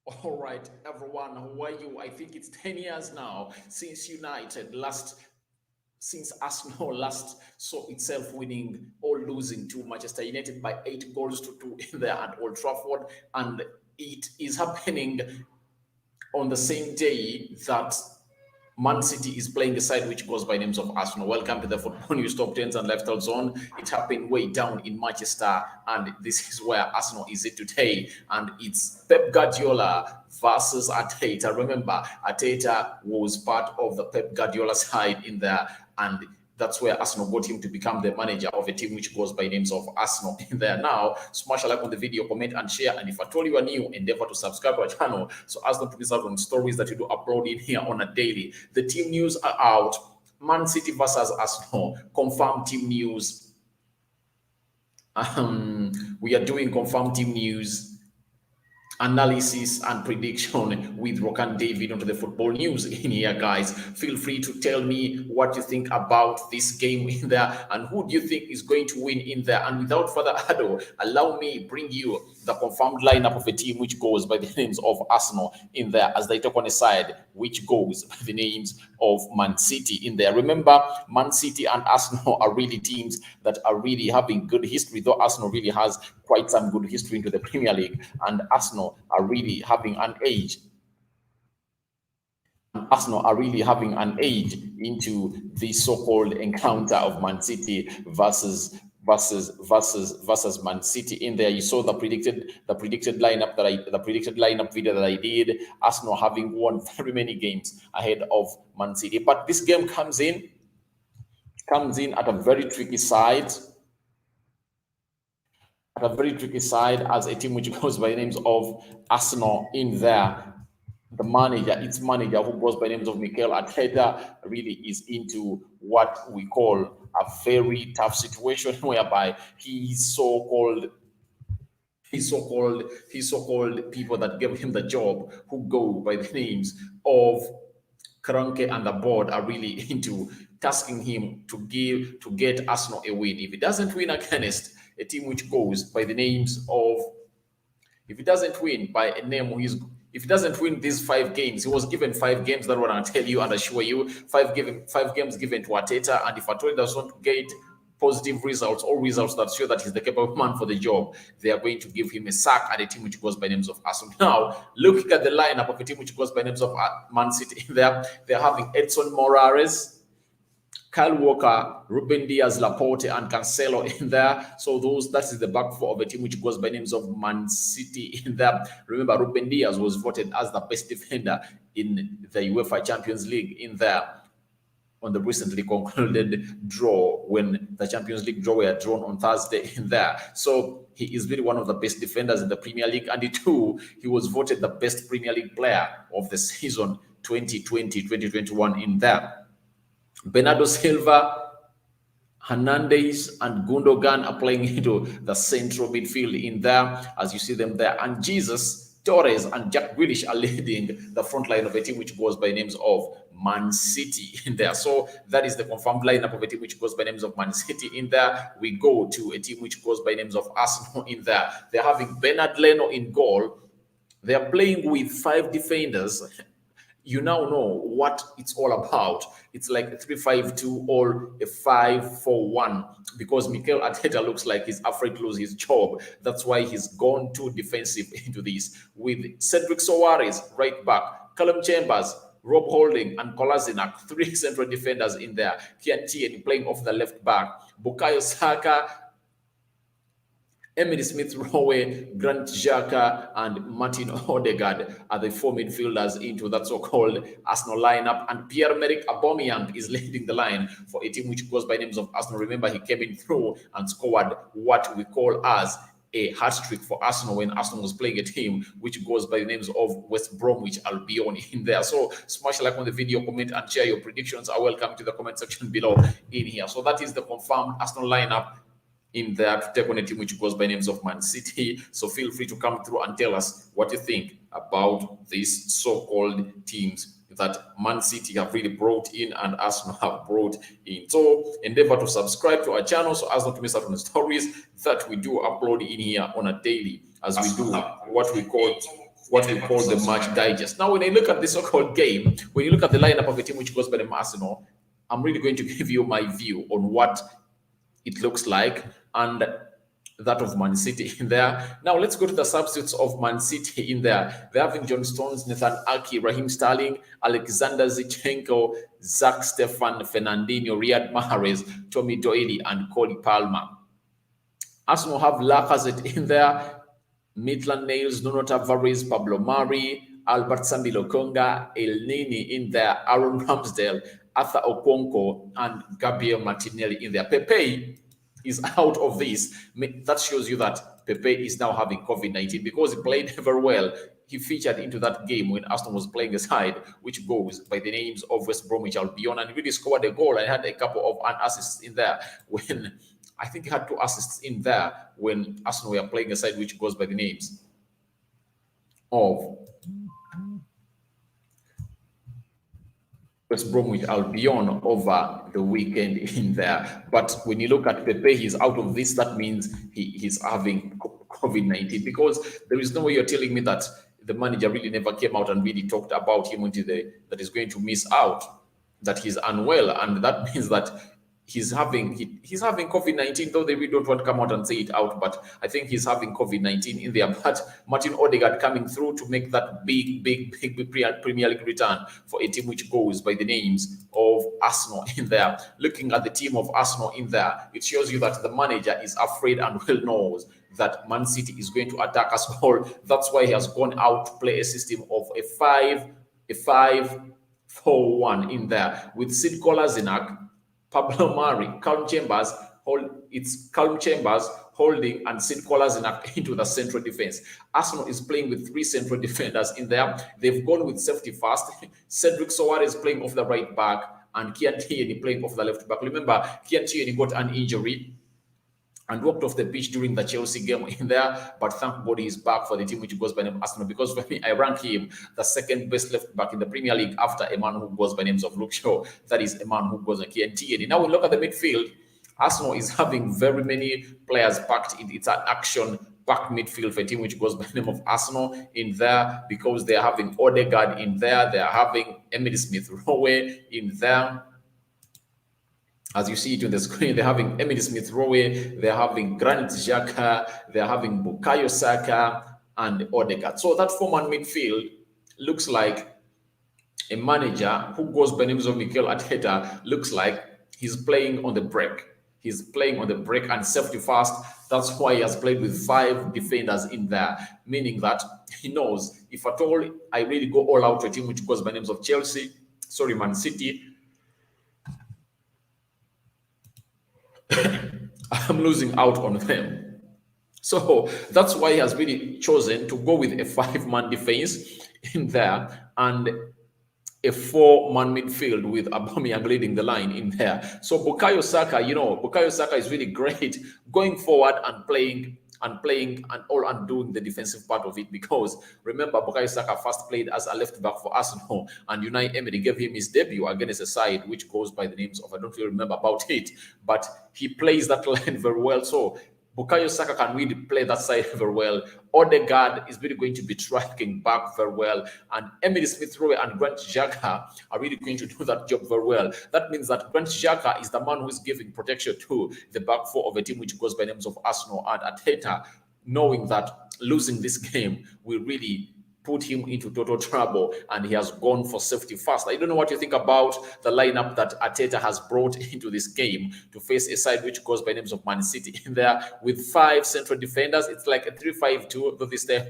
All right, everyone, how are you? I think it's 10 years now since since Arsenal last saw itself winning or losing to Manchester United by 8 goals to 2 in there at Old Trafford. And it is happening on the same day that Man City is playing a side which goes by names of Arsenal. Welcome to the Football News Top 10s and Lifestyle Zone. It happened way down in Manchester, and this is where Arsenal is it today. And it's Pep Guardiola versus Arteta. Remember, Arteta was part of the Pep Guardiola side in there, and that's where Arsenal got him to become the manager of a team which goes by names of Arsenal in there. Now, smash a like on the video, comment and share. And if at all you are new, endeavor to subscribe to our channel so as not to miss out on stories that we do upload in here on a daily. The team news are out. Man City versus Arsenal. Confirmed team news. We are doing confirmed team news analysis and prediction with Rokani David onto the football news in here, guys. Feel free to tell me what you think about this game in there and who do you think is going to win in there. And without further ado, allow me bring you the confirmed lineup of a team which goes by the names of Arsenal in there as they take on a side which goes by the names of Man City in there. Remember, Man City and Arsenal are really teams that are really having good history, though Arsenal really has quite some good history into the Premier League, and Arsenal are really having an age. Arsenal are really having an edge into the so-called encounter of Man City versus Man City in there. You saw the predicted lineup video that I did. Arsenal having won very many games ahead of Man City, but this game comes in at a very tricky side. As a team which goes by the names of Arsenal in there. Its manager, who goes by names of Mikel Arteta, really is into what we call a very tough situation whereby his so-called people that gave him the job, who go by the names of Kroenke and the board, are really into tasking him to get Arsenal a win. If he doesn't win against a team which goes by the names of, if he doesn't win by a name, if he doesn't win these 5 games, he was given 5 games. That one I'll tell you and assure you, 5 games given to Arteta, and if Arteta doesn't get positive results or results that show that he's the capable man for the job, they are going to give him a sack at a team which goes by names of Arsenal. Now, looking at the lineup of a team which goes by names of Man City, they're having Edson Morales, Kyle Walker, Ruben Diaz, Laporte, and Cancelo in there. So that is the back four of a team which goes by names of Man City in there. Remember, Ruben Diaz was voted as the best defender in the UEFA Champions League in there on the recently concluded draw, when the Champions League draw were drawn on Thursday in there. So he is really one of the best defenders in the Premier League. And he was voted the best Premier League player of the season 2020-2021 in there. Bernardo Silva, Hernandez, and Gundogan are playing into the central midfield in there, as you see them there. And Jesus, Torres, and Jack Grealish are leading the front line of a team which goes by names of Man City in there. So that is the confirmed lineup of a team which goes by names of Man City in there. We go to a team which goes by names of Arsenal in there. They're having Bernard Leno in goal. They're playing with 5 defenders. You now know what it's all about. It's like a 3-5-2 or a 5-4-1, because Mikel Arteta looks like he's afraid to lose his job. That's why he's gone too defensive into this, with Cedric Soares right back, Callum Chambers, Rob Holding, and Kolasinac, 3 central defenders in there. Kian Tierney playing off the left back, Bukayo Saka, Emily Smith-Rowe, Grant Xhaka, and Martin Odegaard are the 4 midfielders into that so-called Arsenal lineup. And Pierre-Emerick Aubameyang is leading the line for a team which goes by names of Arsenal. Remember, he came in through and scored what we call as a hat-trick for Arsenal when Arsenal was playing a team which goes by the names of West Bromwich Albion in there. So smash a like on the video, comment, and share your predictions. Are welcome to the comment section below in here. So that is the confirmed Arsenal lineup in there to take on a team which goes by names of Man City. So feel free to come through and tell us what you think about these so-called teams that Man City have really brought in and Arsenal have brought in. So endeavor to subscribe to our channel so as not to miss out on the stories that we do upload in here on a daily, as we do what we call what we call the match digest. Now, when I look at this so-called game, when you look at the lineup of a team which goes by the name Arsenal, I'm really going to give you my view on what it looks like and that of Man City in there. Now let's go to the substitutes of Man City in there. They're having John Stones, Nathan Aki, Raheem Sterling, Alexander Zinchenko, Zach Stefan, Fernandinho, Riyad Mahrez, Tommy Doyle, and Cody Palmer. Arsenal have Lacazette in there, Maitland Niles, Nuno Tavares, Pablo Mari, Albert Sambi Lokonga, El Nini in there, Aaron Ramsdale, Arthur Okonkwo, and Gabriel Martinelli in there. Pepe is out of this. That shows you that Pepe is now having COVID-19 because he played very well. He featured into that game when Arsenal was playing a side which goes by the names of West Bromwich Albion, and he really scored a goal and had a couple of assists in there when I think he had 2 assists in there when Arsenal were playing a side which goes by the names of West Bromwich Albion over the weekend in there. But when you look at Pepe, he's out of this. That means he's having COVID-19 because there is no way you're telling me that the manager really never came out and really talked about him until that he's going to miss out, that he's unwell, and that means that he's having COVID-19, though they really don't want to come out and say it out, but I think he's having COVID-19 in there. But Martin Odegaard coming through to make that big Premier League return for a team which goes by the names of Arsenal in there. Looking at the team of Arsenal in there, it shows you that the manager is afraid and well knows that Man City is going to attack us all. That's why he has gone out to play a system of a 5-4-1 in there with Sid Kolasinac, Pablo Mari, Calum Chambers, holding and Sid Kolasinac into the central defense. Arsenal is playing with 3 central defenders in there. They've gone with safety first. Cedric Soares playing off the right back and Kian Tierney playing off the left back. Remember, Kian Tierney got an injury and walked off the pitch during the Chelsea game in there, but thank God he's back for the team which goes by name Arsenal, because for me, I rank him the second best left back in the Premier League after a man who goes by names of Luke Shaw. That is a man who goes by Kian Tierney. Now we look at the midfield. Arsenal is having very many players packed in. It's an action-packed midfield for a team which goes by the name of Arsenal in there, because they're having Odegaard in there, they're having Emily Smith-Rowe in there. As you see it on the screen, they're having Emily Smith-Rowe, they're having Granit Xhaka, they're having Bukayo Saka, and Odegaard. So that 4-man midfield looks like a manager who goes by the names of Mikel Arteta, looks like he's playing on the break. He's playing on the break and safety first. That's why he has played with 5 defenders in there, meaning that he knows if at all I really go all out to a team which goes by names of Man City, I'm losing out on them. So that's why he has really chosen to go with a 5-man defense in there and a 4-man midfield with Aubameyang leading the line in there. So Bukayo Saka is really great going forward and playing and all and doing the defensive part of it, because remember, Bukayo Saka first played as a left back for Arsenal, and Unai Emery gave him his debut against a side which goes by the names of, I don't really remember about it, but he plays that line very well. So Bukayo Saka can really play that side very well. Odegaard is really going to be tracking back very well. And Emily Smith-Rowe and Granit Xhaka are really going to do that job very well. That means that Granit Xhaka is the man who is giving protection to the back 4 of a team which goes by names of Arsenal, and Arteta, knowing that losing this game will really put him into total trouble, and he has gone for safety first. I don't know what you think about the lineup that Arteta has brought into this game to face a side which goes by names of Man City in there with 5 central defenders. It's like a 3-5-2, though this time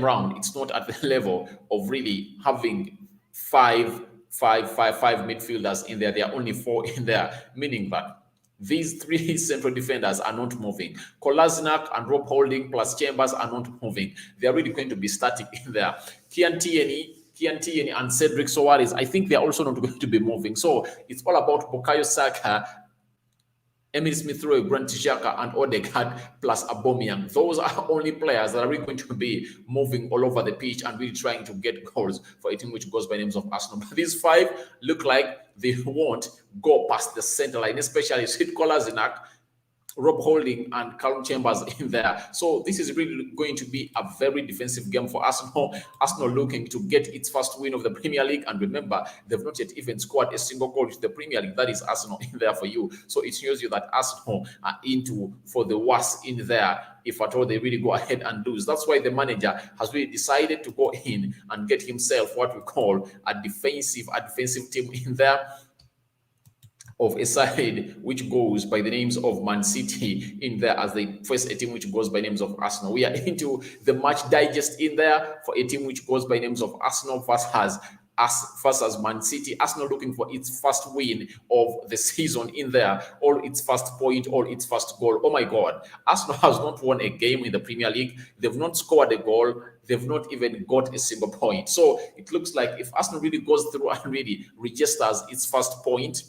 round, it's not at the level of really having 5 midfielders in there. There are only 4 in there, meaning that these 3 central defenders are not moving. Kolasinac and Rob Holding plus Chambers are not moving. They are really going to be static in there. Kian Tierney and Cedric Soares, I think they are also not going to be moving. So it's all about Bukayo Saka, Emily Smith-Rowe, Granit Xhaka, and Odegaard plus Aubameyang. Those are only players that are really going to be moving all over the pitch and really trying to get goals for a team which goes by names of Arsenal. But these 5 look like they won't go past the center line, especially Sid Kolasinac, Rob Holding and Callum Chambers in there. So this is really going to be a very defensive game for Arsenal. Arsenal looking to get its first win of the Premier League. And remember, they've not yet even scored a single goal to the Premier League. That is Arsenal in there for you. So it shows you that Arsenal are into for the worst in there if at all they really go ahead and lose. That's why the manager has really decided to go in and get himself what we call a defensive team in there, of a side which goes by the names of Man City in there, as they face a team which goes by names of Arsenal. We are into the match digest in there for a team which goes by names of Arsenal versus Man City. Arsenal looking for its first win of the season in there, or its first point, or its first goal. Oh my God. Arsenal has not won a game in the Premier League. They've not scored a goal. They've not even got a single point. So it looks like if Arsenal really goes through and really registers its first point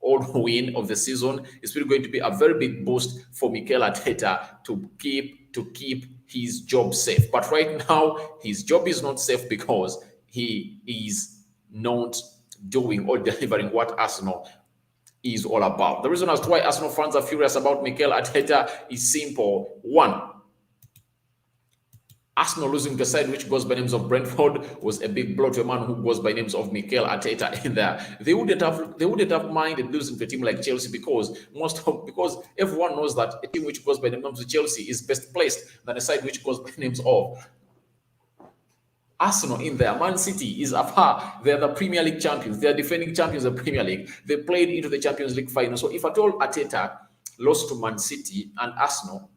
or win of the season, it's really going to be a very big boost for Mikel Arteta to keep his job safe. But right now, his job is not safe because he is not doing or delivering what Arsenal is all about. The reason as to why Arsenal fans are furious about Mikel Arteta is simple. One, Arsenal losing the side which goes by names of Brentford was a big blow to a man who goes by names of Mikel Arteta in there. They wouldn't have minded losing to a team like Chelsea because everyone knows that a team which goes by the names of Chelsea is best placed than a side which goes by names of Arsenal in there. Man City is afar. They're the Premier League champions. They're defending champions of the Premier League. They played into the Champions League final. So if at all Arteta lost to Man City and Arsenal,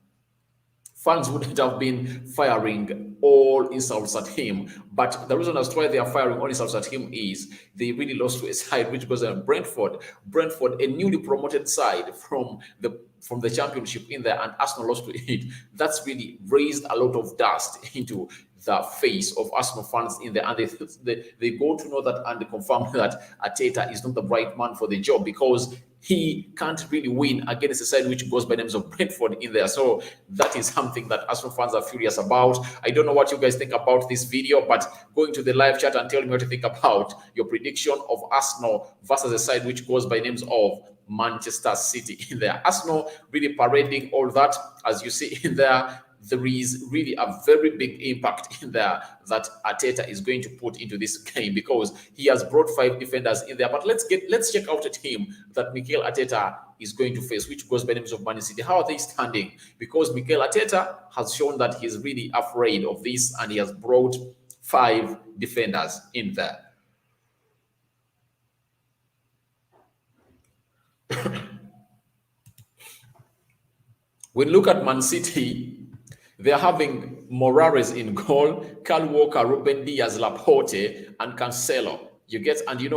fans wouldn't have been firing all insults at him. But the reason as to why they are firing all insults at him is they really lost to a side which goes Brentford. Brentford, a newly promoted side from the championship in there, and Arsenal lost to it. That's really raised a lot of dust into the face of Arsenal fans in there, and they go to know that and they confirm that Arteta is not the right man for the job because he can't really win against a side which goes by names of Brentford in there. So that is something that Arsenal fans are furious about. I don't know what you guys think about this video, but go into the live chat and tell me what you think about your prediction of Arsenal versus a side which goes by names of Manchester City in there. Arsenal really parading all that, as you see in there. There is really a very big impact in there that Arteta is going to put into this game because he has brought 5 defenders in there. But let's check out a team that Mikel Arteta is going to face, which goes by names of Man City. How are they standing? Because Mikel Arteta has shown that he's really afraid of this, and he has brought 5 defenders in there. When you look at Man City, they're having Morales in goal, Kyle Walker, Ruben Diaz, Laporte, and Cancelo.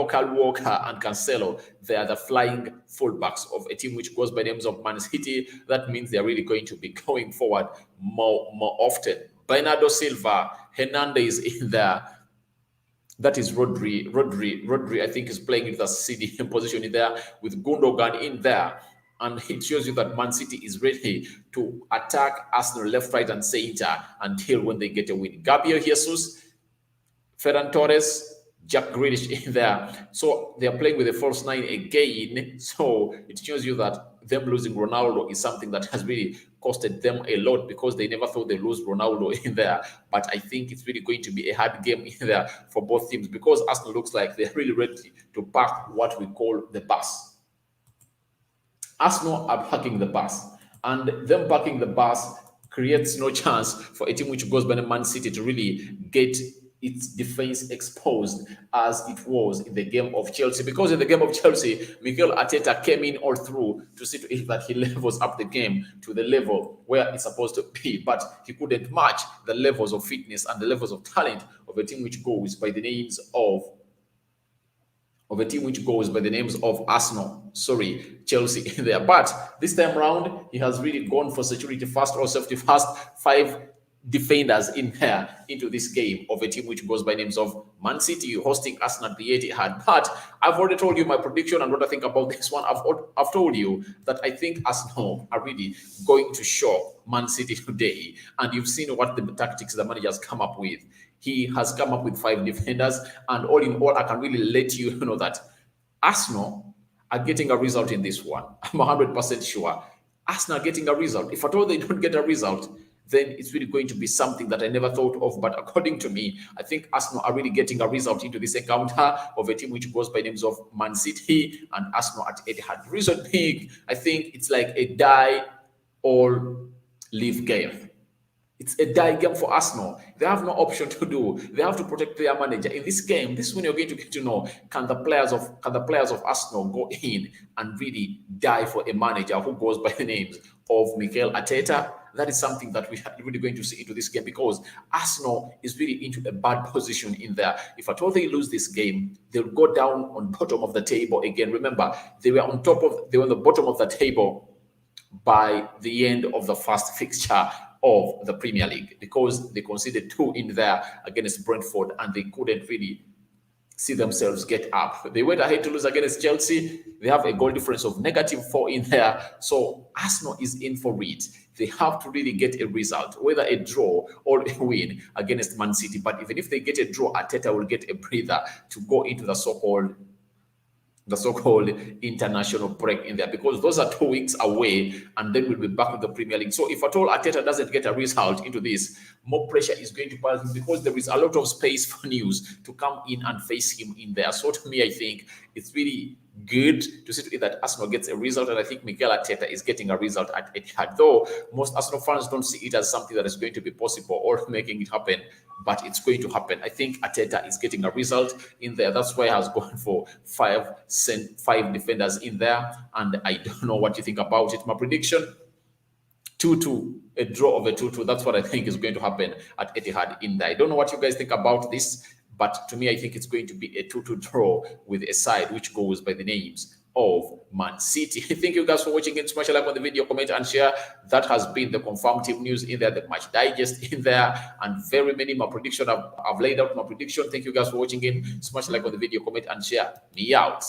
Kyle Walker and Cancelo, they are the flying fullbacks of a team which goes by names of Man City. That means they're really going to be going forward more often. Bernardo Silva, Hernandez in there. That is Rodri. Rodri, I think, is playing in the CD position in there with Gundogan in there. And it shows you that Man City is ready to attack Arsenal left, right, and center until when they get a win. Gabriel Jesus, Ferran Torres, Jack Grealish in there. So they are playing with a false 9 again. So it shows you that them losing Ronaldo is something that has really costed them a lot because they never thought they'd lose Ronaldo in there. But I think it's really going to be a hard game in there for both teams because Arsenal looks like they're really ready to pack what we call the bus. Arsenal are parking the bus, and them parking the bus creates no chance for a team which goes by the Man City to really get its defense exposed as it was in the game of Chelsea. Because in the game of Chelsea, Mikel Arteta came in all through to see to it that he levels up the game to the level where it's supposed to be, but he couldn't match the levels of fitness and the levels of talent of a team which goes by the names of Arsenal, Chelsea in there. But this time around, he has really gone for security first or safety first. 5 defenders in there into this game of a team which goes by names of Man City hosting Arsenal at the Etihad. But I've already told you my prediction and what I think about this one. I've told you that I think Arsenal are really going to show Man City today. And you've seen what the tactics the manager has come up with. He has come up with 5 defenders, and all in all, I can really let you know that Arsenal are getting a result in this one. I'm 100% sure. Arsenal getting a result. If at all they don't get a result, then it's really going to be something that I never thought of. But according to me, I think Arsenal are really getting a result into this encounter of a team which goes by names of Man City and Arsenal at Etihad. The reason being, I think it's like a die or leave game. It's a die game for Arsenal. They have no option to do. They have to protect their manager. In this game, this is when you're going to get to know, can the players of Arsenal go in and really die for a manager who goes by the names of Mikel Arteta? That is something that we are really going to see into this game, because Arsenal is really into a bad position in there. If at all they lose this game, they'll go down on bottom of the table again. Remember, they were on the bottom of the table by the end of the first fixture of the Premier League, because they conceded 2 in there against Brentford and they couldn't really see themselves get up. They went ahead to lose against Chelsea. They have a goal difference of -4 in there. So Arsenal is in for it. They have to really get a result, whether a draw or a win against Man City. But even if they get a draw, Arteta will get a breather to go into the so-called international break in there, because those are 2 weeks away and then we'll be back in the Premier League. So if at all Arteta doesn't get a result into this, more pressure is going to pile him, because there is a lot of space for news to come in and face him in there. So to me, I think it's really good to see that Arsenal gets a result, and I think Mikel Arteta is getting a result at Etihad. Though most Arsenal fans don't see it as something that is going to be possible or making it happen, but it's going to happen. I think Arteta is getting a result in there. That's why I has gone for five defenders in there, and I don't know what you think about it. My prediction: 2-2, a draw of a 2-2. That's what I think is going to happen at Etihad in there. I don't know what you guys think about this, but to me, I think it's going to be a 2-2 draw with a side which goes by the names of Man City. Thank you guys for watching it. Smash a like on the video, comment and share. That has been the confirmative news in there, the match digest in there, and very many my prediction. I've laid out my prediction. Thank you guys for watching in. Smash a like on the video, comment and share. Me out.